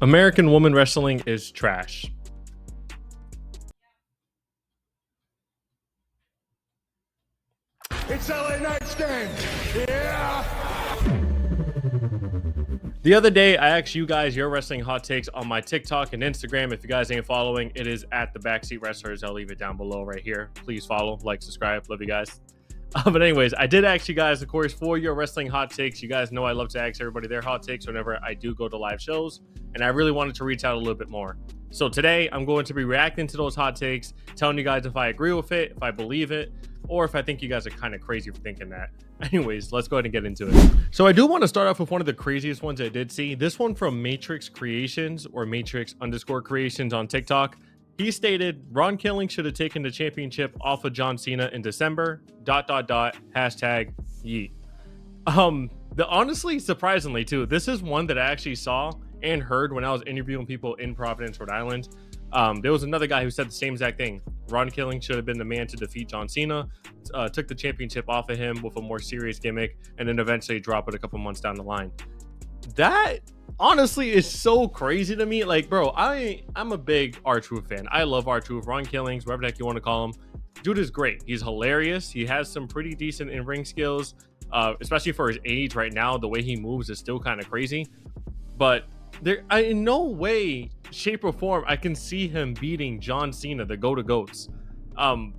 American woman wrestling is trash. It's LA Knight's game. Yeah. The other day, I asked you guys your wrestling hot takes on my TikTok and Instagram. If you guys ain't following, it is at the Backseat Wrestlers. I'll leave it down below right here. Please follow, like, subscribe. Love you guys. But anyways, I did ask you guys, of course, for your wrestling hot takes. You guys know I love to ask everybody their hot takes whenever I do go to live shows, and I really wanted to reach out a little bit more. So today, I'm going to be reacting to those hot takes, telling you guys if I agree with it, if I believe it, or if I think you guys are kind of crazy for thinking that. Anyways, let's go ahead and get into it. So I do want to start off with one of the craziest ones I did see. This one from Matrix Creations, or Matrix_Creations on TikTok. He stated, Ron Killing should have taken the championship off of John Cena in December, .. hashtag yeet. Honestly, surprisingly too, this is one that I actually saw and heard when I was interviewing people in Providence, Rhode Island. There was another guy who said the same exact thing. Ron Killing should have been the man to defeat John Cena, took the championship off of him with a more serious gimmick, and then eventually drop it a couple months down the line. That honestly is so crazy to me. Like, bro, I'm a big R-Truth fan. I love R-Truth, Ron Killings, whatever the heck you want to call him. Dude is great. He's hilarious. He has some pretty decent in-ring skills, especially for his age right now. The way he moves is still kind of crazy. But in no way, shape, or form, I can see him beating John Cena, the GOAT-of-GOATs. I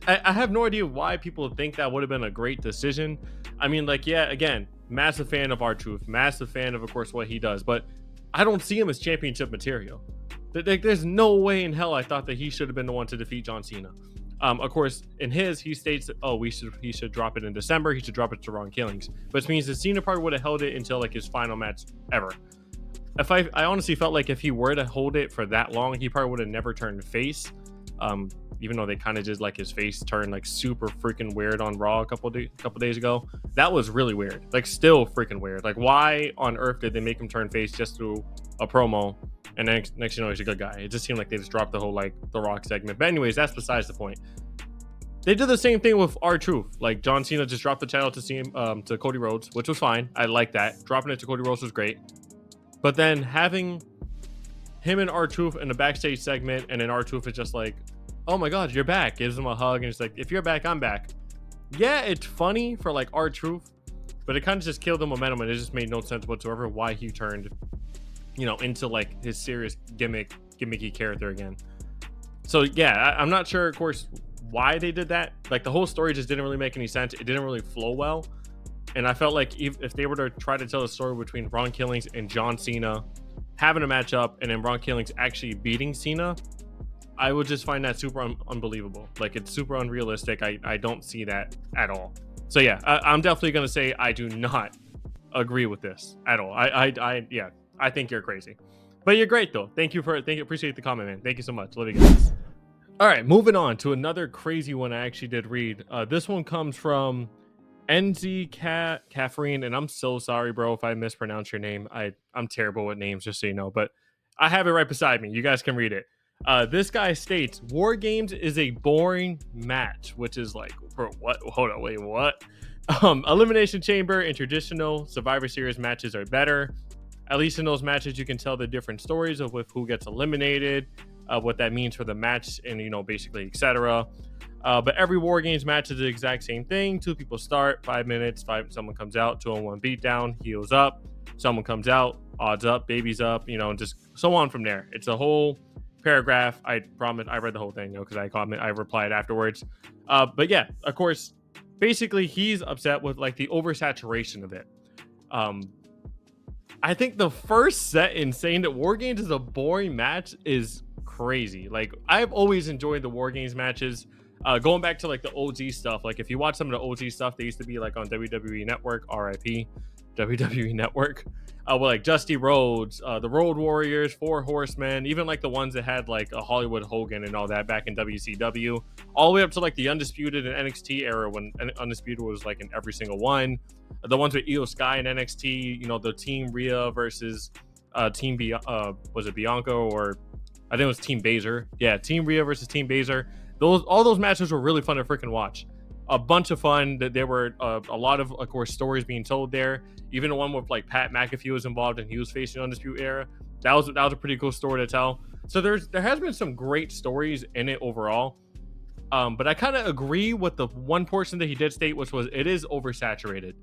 have no idea why people think that would have been a great decision. I mean, like, yeah, again, massive fan of R-Truth, massive fan of course, what he does, but I don't see him as championship material. There's no way in hell I thought that he should have been the one to defeat John Cena. Of course, in he states that, oh, he should drop it in December. He should drop it to Ron Killings, which means that Cena probably would have held it until like his final match ever. I honestly felt like if he were to hold it for that long, he probably would have never turned face. Even though they kind of just like his face turned like super freaking weird on Raw a couple days ago. That was really weird. Like, still freaking weird. Like, why on earth did they make him turn face just through a promo? And then next you know, he's a good guy. It just seemed like they just dropped the whole like The Rock segment. But anyways, that's besides the point. They did the same thing with R-Truth. Like, John Cena just dropped the title to Cody Rhodes, which was fine. I like that. Dropping it to Cody Rhodes was great. But then having him and R-Truth in a backstage segment, and then R-Truth is just like, oh my god, you're back, gives him a hug, and it's like, if you're back, I'm back. Yeah, it's funny for like R-Truth, but it kind of just killed the momentum, and it just made no sense whatsoever why he turned, you know, into like his serious gimmicky character again. So yeah, I'm not sure, of course, why they did that. Like, the whole story just didn't really make any sense. It didn't really flow well, and I felt like if they were to try to tell a story between Ron Killings and John Cena having a matchup, and then Ron Killings actually beating Cena, I would just find that super unbelievable. Like, it's super unrealistic. I don't see that at all. So yeah, I'm definitely gonna say I do not agree with this at all. Yeah, I think you're crazy, but you're great though. Thank you, appreciate the comment, man. Thank you so much. Love you guys. All right, moving on to another crazy one I actually did read. This one comes from NZ Catherine, and I'm so sorry, bro, if I mispronounce your name. I'm terrible with names, just so you know, but I have it right beside me. You guys can read it. This guy states, War Games is a boring match, which is like, bro, what? Hold on, wait, what? Elimination Chamber and traditional Survivor Series matches are better. At least in those matches, you can tell the different stories of with who gets eliminated, what that means for the match, and, you know, basically, etc. But every War Games match is the exact same thing. 2 people start, 5 minutes, someone comes out, 2-on-1 beatdown, heels up, someone comes out, odds up, babies up, you know, and just so on from there. It's a whole paragraph. I promise I read the whole thing, you know, because I replied afterwards. But yeah, of course, basically he's upset with like the oversaturation of it. I think the first set in saying that War Games is a boring match is crazy. Like, I've always enjoyed the War Games matches. Going back to like the OG stuff, like if you watch some of the OG stuff, they used to be like on WWE Network, RIP, WWE Network, with like Dusty Rhodes, the Road Warriors, 4 Horsemen, even like the ones that had like a Hollywood Hogan and all that back in WCW, all the way up to like the Undisputed and NXT era when Undisputed was like in every single one. The ones with Io Sky and NXT, you know, the Team Rhea versus was it Bianca, or I think it was Team Baszler. Yeah, Team Rhea versus Team Baszler. All those matches were really fun to freaking watch. A bunch of fun. That there were a lot of course, stories being told there. Even the one with like Pat McAfee was involved and he was facing Undisputed Era. that was a pretty cool story to tell. So there has been some great stories in it overall. But I kind of agree with the one portion that he did state, which was it is oversaturated.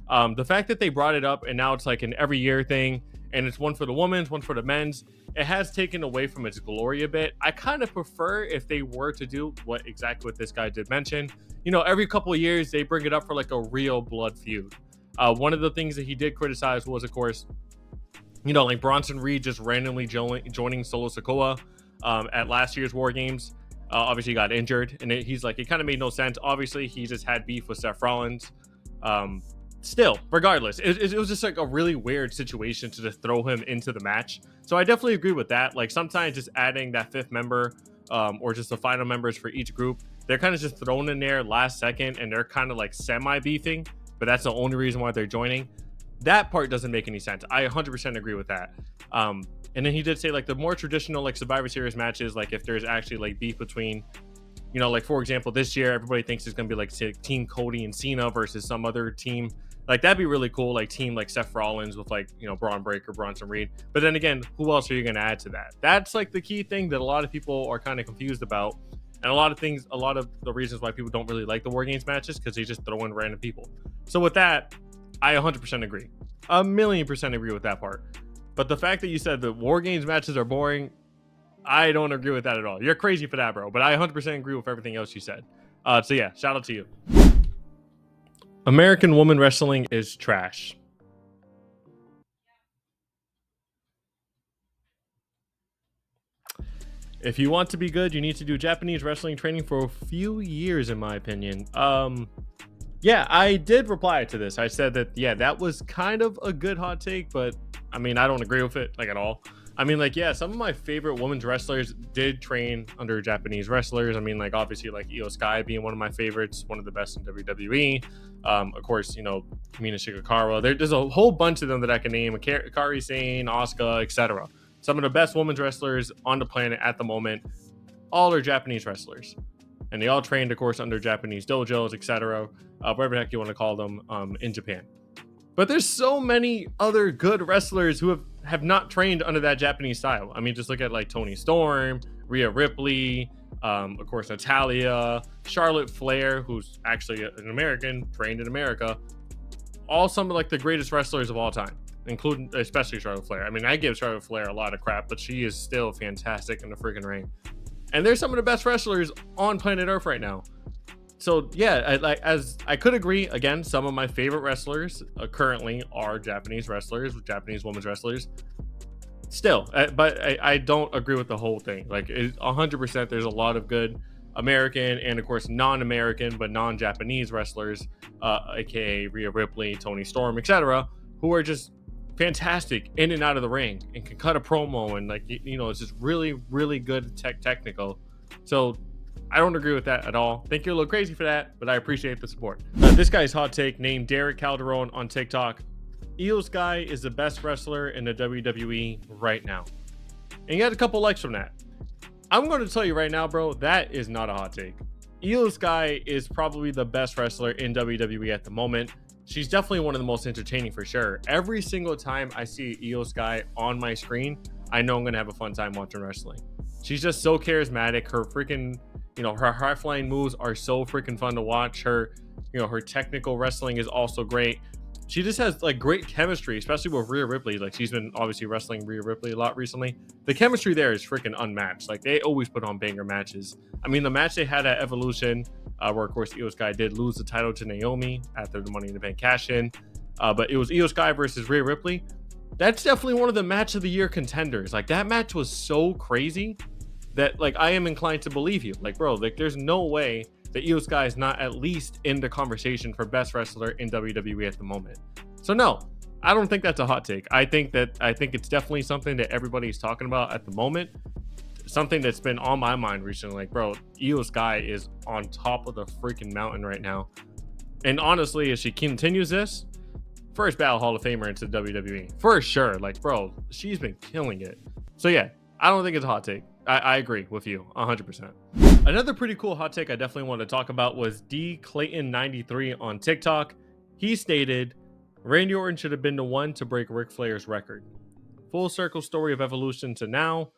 The fact that they brought it up and now it's like an every year thing, and it's one for the women's, one for the men's, it has taken away from its glory a bit. I kind of prefer if they were to do exactly what this guy did mention. You know, every couple of years they bring it up for like a real blood feud. One of the things that he did criticize was, of course, you know, like Bronson Reed just randomly joining Solo Sikoa at last year's War Games. Obviously, he got injured, and he's like, it kind of made no sense. Obviously, he just had beef with Seth Rollins. Still, regardless, it was just like a really weird situation to just throw him into the match. So I definitely agree with that. Like sometimes just adding that fifth member or just the final members for each group, they're kind of just thrown in there last second, and they're kind of like semi beefing, but that's the only reason why they're joining. That part doesn't make any sense. I 100% agree with that. And then he did say like the more traditional like Survivor Series matches, like if there's actually like beef between, you know, like for example, this year everybody thinks it's gonna be like say, Team Cody and Cena versus some other team. Like that'd be really cool, like team like Seth Rollins with like, you know, Braun Breaker, Bronson Reed. But then again, who else are you gonna add to that? That's like the key thing that a lot of people are kind of confused about. And a lot of the reasons why people don't really like the War Games matches, because they just throw in random people. So with that, I 100% agree. 1,000,000% agree with that part. But the fact that you said the War Games matches are boring, I don't agree with that at all. You're crazy for that, bro. But I 100% agree with everything else you said. So yeah, shout out to you. American woman wrestling is trash. If you want to be good, you need to do Japanese wrestling training for a few years, in my opinion. Yeah, I did reply to this. I said that, yeah, that was kind of a good hot take, but I mean, I don't agree with it like at all. I mean, like, yeah, some of my favorite women's wrestlers did train under Japanese wrestlers. I mean, like, obviously, like Io Sky being one of my favorites, one of the best in WWE. Of course, you know, Kamina Shigakawa. There's a whole bunch of them that I can name: Kairi Sane, Asuka, etc. Some of the best women's wrestlers on the planet at the moment, all are Japanese wrestlers. And they all trained, of course, under Japanese dojos, etc., whatever the heck you want to call them, in Japan. But there's so many other good wrestlers who have not trained under that Japanese style. I mean, just look at like Toni Storm, Rhea Ripley, of course, Natalya, Charlotte Flair, who's actually an American, trained in America. All some of like the greatest wrestlers of all time, including especially Charlotte Flair. I mean, I give Charlotte Flair a lot of crap, but she is still fantastic in the freaking ring. And they're some of the best wrestlers on planet Earth right now. So yeah, I could agree. Again, some of my favorite wrestlers currently are Japanese wrestlers, Japanese women's wrestlers. Still, but I don't agree with the whole thing. Like 100%, there's a lot of good American and of course non-American but non-Japanese wrestlers, aka Rhea Ripley, Toni Storm, etc., who are just fantastic in and out of the ring and can cut a promo and like you know, it's just really really good technical. So I don't agree with that at all. Think you're a little crazy for that, but I appreciate the support. This guy's hot take, named Derek Calderon on TikTok: Io Sky is the best wrestler in the WWE right now. And you got a couple likes from that. I'm going to tell you right now, bro, that is not a hot take. Io Sky is probably the best wrestler in WWE at the moment. She's definitely one of the most entertaining for sure. Every single time I see Io Sky on my screen, I know I'm going to have a fun time watching wrestling. She's just so charismatic. Her freaking, you know, her high flying moves are so freaking fun to watch. Her, you know, her technical wrestling is also great. She just has like great chemistry, especially with Rhea Ripley. Like she's been obviously wrestling Rhea Ripley a lot recently. The chemistry there is freaking unmatched. Like they always put on banger matches. I mean, the match they had at Evolution, where of course Io Sky did lose the title to Naomi after the Money in the Bank cash-in, but it was Io Sky versus Rhea Ripley. That's definitely one of the match of the year contenders. Like that match was so crazy that like I am inclined to believe you. Like bro, like there's no way that Io Sky is not at least in the conversation for best wrestler in WWE at the moment. So no, I don't think that's a hot take. I think it's definitely something that everybody's talking about at the moment. Something that's been on my mind recently. Like bro, Io Sky is on top of the freaking mountain right now. And honestly, if she continues this, first Battle Hall of Famer into WWE for sure. Like bro, she's been killing it. So yeah, I don't think it's a hot take. I agree with you 100%. Another pretty cool hot take I definitely want to talk about was D Clayton93 on TikTok. He stated Randy Orton should have been the one to break Ric Flair's record. full circle story of evolution to now.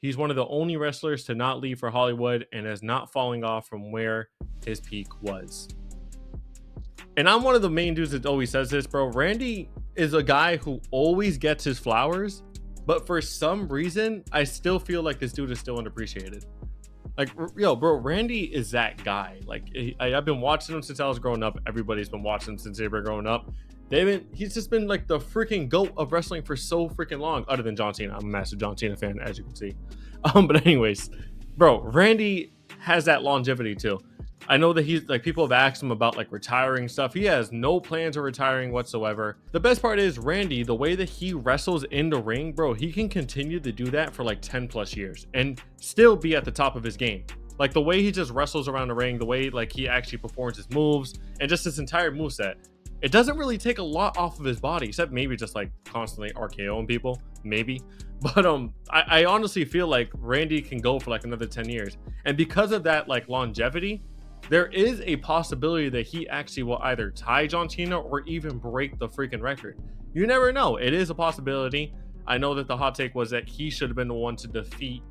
He's one of the only wrestlers to not leave for Hollywood and is not falling off from where his peak was. And I'm one of the main dudes that always says this, bro. Randy is a guy who always gets his flowers, but for some reason, I still feel like this dude is still underappreciated. Like, yo, bro, Randy is that guy. Like, I've been watching him since I was growing up. Everybody's been watching him since they were growing up. He's just been like the freaking GOAT of wrestling for so freaking long, other than John Cena. I'm a massive John Cena fan, as you can see. But anyways, bro, Randy has that longevity too. I know that he's like, people have asked him about like retiring stuff. He has no plans of retiring whatsoever. The best part is Randy, the way that he wrestles in the ring, bro, he can continue to do that for like 10 plus years and still be at the top of his game. Like the way he just wrestles around the ring, the way like he actually performs his moves and just his entire moveset. It doesn't really take a lot off of his body, except maybe just like constantly RKOing people, maybe. But I honestly feel like Randy can go for like another 10 years. And because of that like longevity, there is a possibility that he actually will either tie John Cena or even break the freaking record. You never know. It is a possibility. I know that the hot take was that he should have been the one to defeat,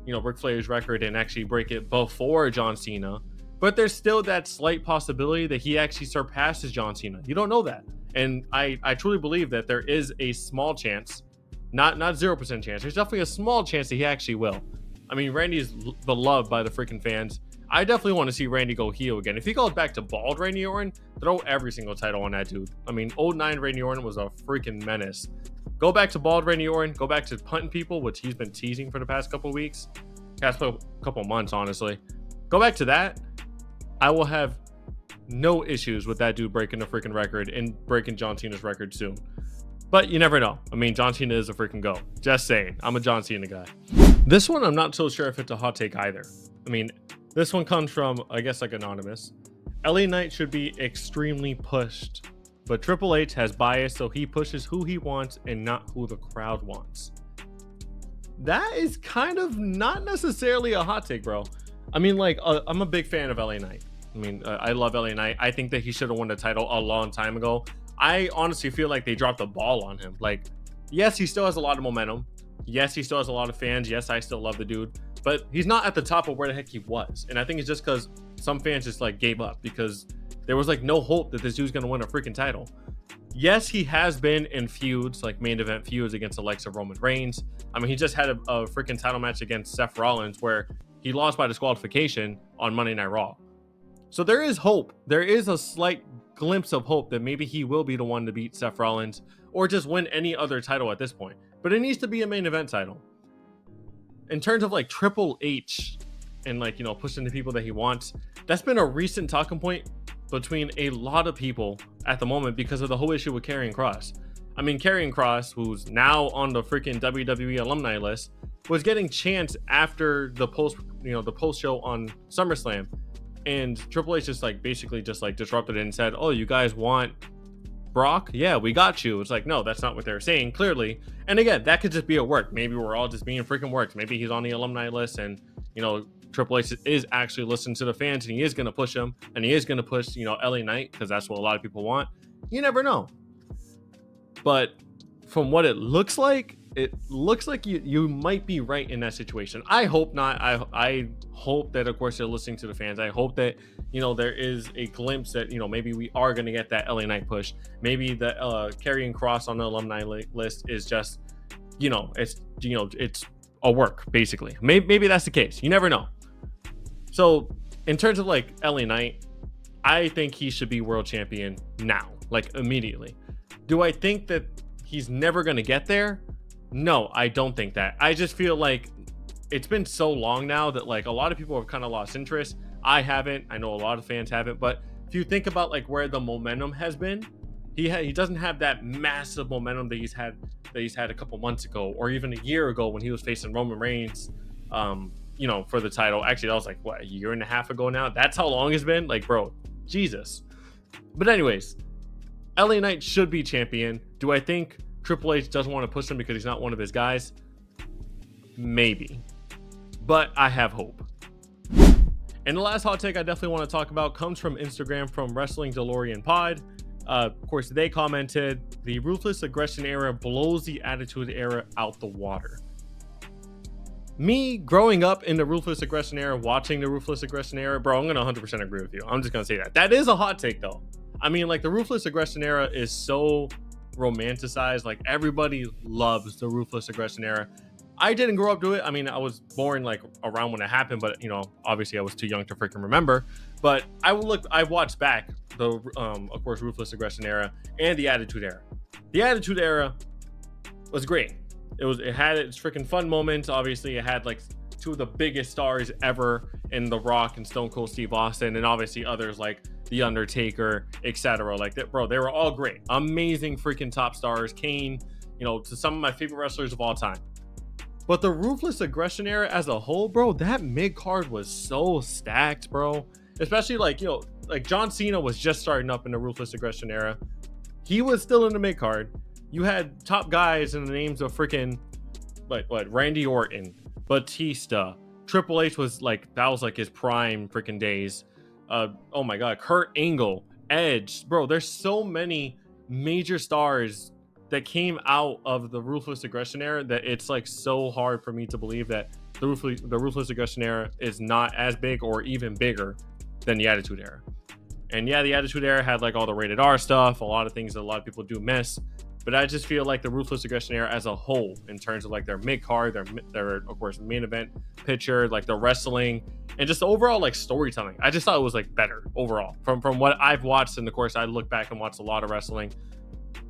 Ric Flair's record and actually break it before John Cena. But there's still that slight possibility that he actually surpasses John Cena. You don't know that. And I truly believe that there is a small chance, not 0% chance. There's definitely a small chance that he actually will. I mean, Randy is beloved by the freaking fans. I definitely want to see Randy go heel again. If he goes back to bald Randy Orton, throw every single title on that dude. I mean, 09 Randy Orton was a freaking menace. Go back to bald Randy Orton. Go back to punting people, which he's been teasing for the past couple weeks. Past couple months, honestly. Go back to that. I will have no issues with that dude breaking the freaking record and breaking John Cena's record soon. But you never know. I mean, John Cena is a freaking GOAT. Just saying. I'm a John Cena guy. This one, I'm not so sure if it's a hot take either. I mean, this one comes from, I guess, like anonymous. LA Knight should be extremely pushed, but Triple H has bias, so he pushes who he wants and not who the crowd wants. That is kind of not necessarily a hot take, bro. I mean, like, I'm a big fan of LA Knight. I mean, I love LA Knight. I think that he should have won the title a long time ago. I honestly feel like they dropped the ball on him. Like, yes, he still has a lot of momentum. Yes, he still has a lot of fans. Yes, I still love the dude. But he's not at the top of where the heck he was. And I think it's just because some fans just like gave up because there was like no hope that this dude's going to win a freaking title. Yes, he has been in feuds, like main event feuds against the likes of Roman Reigns. I mean, he just had a freaking title match against Seth Rollins where he lost by disqualification on Monday Night Raw. So there is hope. There is a slight glimpse of hope that maybe he will be the one to beat Seth Rollins or just win any other title at this point. But it needs to be a main event title. In terms of like Triple H and like, pushing the people that he wants, that's been a recent talking point between a lot of people at the moment because of the whole issue with Karrion Kross. I mean, Karrion Kross, who's now on the freaking WWE alumni list, was getting chants after the post show on SummerSlam. And Triple H just like basically just like disrupted it and said, "Oh, you guys want Brock? Yeah, we got you." It's like, no, that's not what they're saying, clearly. And again, that could just be a work. Maybe we're all just being freaking worked. Maybe he's on the alumni list and, Triple H is actually listening to the fans and he is going to push them and he is going to push, LA Knight because that's what a lot of people want. You never know. But from what it looks like you might be right in that situation. I hope not. I hope that, of course, they're listening to the fans. I hope that, there is a glimpse that, maybe we are going to get that LA Knight push. Maybe the Karrion Kross on the alumni list is just, it's a work, basically. Maybe that's the case. You never know. So in terms of like LA Knight, I think he should be world champion now, like immediately. Do I think that he's never going to get there? No, I don't think that. I just feel like it's been so long now that like a lot of people have kind of lost interest. I haven't. I know a lot of fans haven't. But if you think about like where the momentum has been, he doesn't have that massive momentum that he's had a couple months ago or even a year ago when he was facing Roman Reigns, for the title. Actually, that was like what, a year and a half ago now. That's how long it's been. Like, bro, Jesus. But anyways, LA Knight should be champion. Do I think Triple H doesn't want to push him because he's not one of his guys? Maybe. But I have hope. And the last hot take I definitely want to talk about comes from Instagram from Wrestling DeLorean Pod. Of course, they commented, the Ruthless Aggression era blows the Attitude Era out the water. Me growing up in the Ruthless Aggression era, watching the Ruthless Aggression era, bro, I'm gonna 100% agree with you. I'm just gonna say that. That is a hot take, though. I mean, like, the Ruthless Aggression era is so romanticized. Like, everybody loves the Ruthless Aggression era. I didn't grow up to it. I mean, I was born like around when it happened, but obviously I was too young to freaking remember. But I watched back the of course, Ruthless Aggression era and the Attitude Era. The Attitude Era was great. It had its freaking fun moments. Obviously, it had like two of the biggest stars ever in The Rock and Stone Cold Steve Austin, and obviously others like The Undertaker, etc. Like that, bro. They were all great, amazing freaking top stars. Kane, to some of my favorite wrestlers of all time. But the Ruthless Aggression era as a whole, bro, that mid card was so stacked, bro. Especially like John Cena was just starting up in the Ruthless Aggression era. He was still in the mid card. You had top guys in the names of freaking Randy Orton, Batista, Triple H was like, that was like his prime freaking days. Oh my god, Kurt Angle, Edge, bro. There's so many major stars that came out of the Ruthless Aggression era that it's like so hard for me to believe that the Ruthless Aggression era is not as big or even bigger than the Attitude Era. And yeah, the Attitude Era had like all the rated R stuff, a lot of things that a lot of people do miss. But I just feel like the Ruthless Aggression era as a whole, in terms of like their mid card, their of course main event picture, like the wrestling, and just the overall like storytelling, I just thought it was like better overall from what I've watched. And of course, I look back and watch a lot of wrestling.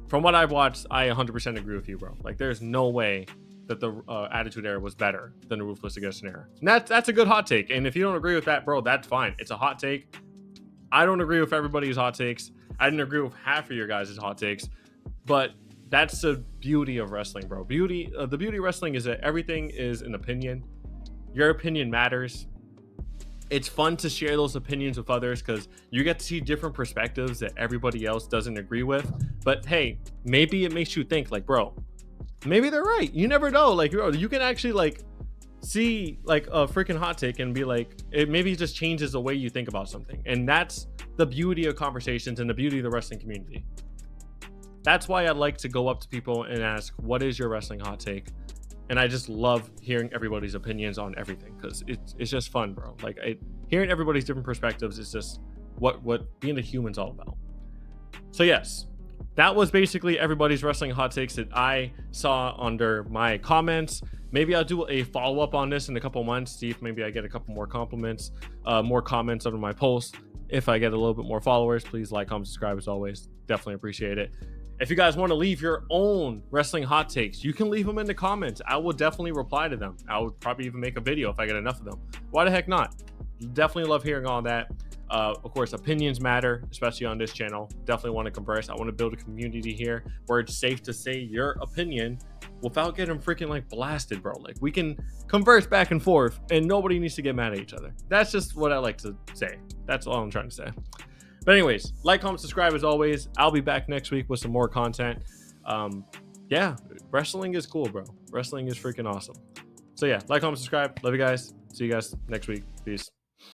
From what I've watched, I 100% agree with you, bro. Like, there's no way that the Attitude Era was better than the Ruthless Aggression era. And that's a good hot take. And if you don't agree with that, bro, that's fine. It's a hot take. I don't agree with everybody's hot takes. I didn't agree with half of your guys' hot takes. But that's the beauty of wrestling, bro. The beauty of wrestling is that everything is an opinion. Your opinion matters. It's fun to share those opinions with others because you get to see different perspectives that everybody else doesn't agree with. But hey, maybe it makes you think like, bro, maybe they're right. You never know. Like, bro, you can actually like see like a freaking hot take and be like, it maybe just changes the way you think about something. And that's the beauty of conversations and the beauty of the wrestling community. That's why I like to go up to people and ask, what is your wrestling hot take? And I just love hearing everybody's opinions on everything because it's just fun, bro. Like hearing everybody's different perspectives is just what being a human's all about. So yes, that was basically everybody's wrestling hot takes that I saw under my comments. Maybe I'll do a follow-up on this in a couple months, see if maybe I get a couple more compliments, more comments under my post. If I get a little bit more followers, please like, comment, subscribe as always. Definitely appreciate it. If you guys want to leave your own wrestling hot takes, you can leave them in the comments. I will definitely reply to them. I would probably even make a video if I get enough of them. Why the heck not? Definitely love hearing all that. Of course, opinions matter, especially on this channel. Definitely want to converse. I want to build a community here where it's safe to say your opinion without getting freaking like blasted, bro. Like we can converse back and forth and nobody needs to get mad at each other. That's just what I like to say. That's all I'm trying to say. But anyways, like, comment, subscribe as always. I'll be back next week with some more content. Yeah, wrestling is cool, bro. Wrestling is freaking awesome. So yeah, like, comment, subscribe. Love you guys. See you guys next week. Peace.